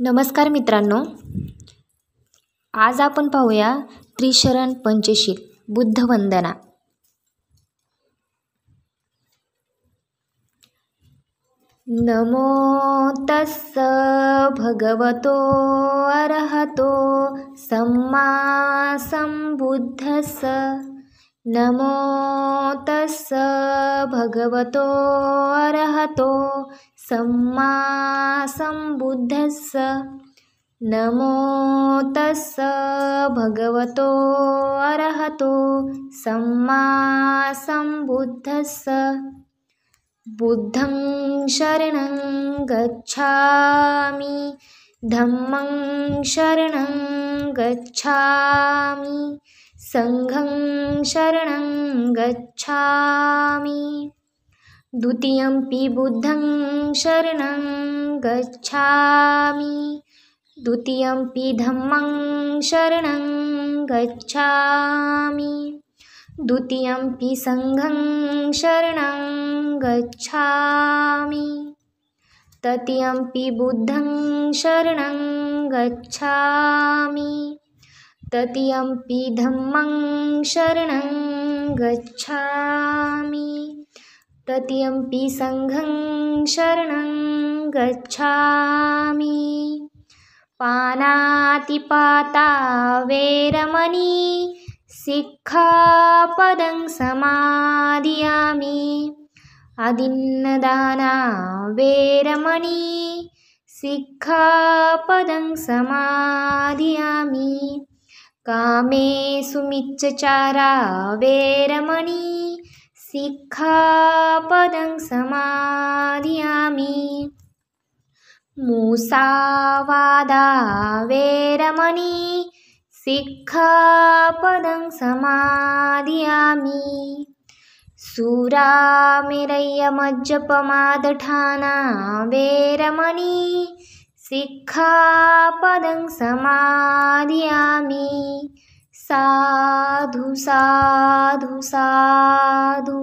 नमस्कार मित्रांनो, आज आपण पाहूया त्रिशरण पंचशील बुद्धवंदना। नमो तस्स भगवतो अरहतो सम्मा संबुद्धस्स। नमो तस्स भगवतो अरहतो सम्मा संबुद्धस्स। नमो तस्स भगवतो अरहतो सम्मा संबुद्धस्स। बुद्धं शरणं गच्छामि, धम्मं शरणं गच्छामि, संघं शरणं गच्छामि। द्वितीयंपि बुद्धं शरणं गच्छामि, द्वितीयंपि धम्मं शरणं गच्छामि, द्वितीयंपि संघं शरणं गच्छामि, तृतीयंपि बुद्धं शरणं गच्छामि, तृतीयंपि धम्मं शरणं गच्छामि, तृतीयंपि संघं शरणं गच्छामि। पानातिपाता वेरमणि सिक्खापदं समादियामि। आदिन्नदाना वेरमणि सिक्खापदं समादियामि। कामेषु मिच्छाचारा वेरमणि सिक्खापदं समादियामि। मुसावादा वेरमणि सिक्खापदं समादियामि। सुरामेरयमज्जपमादठाना वेरमणि सिक्खापदं समादियामि। साधु साधु साधु।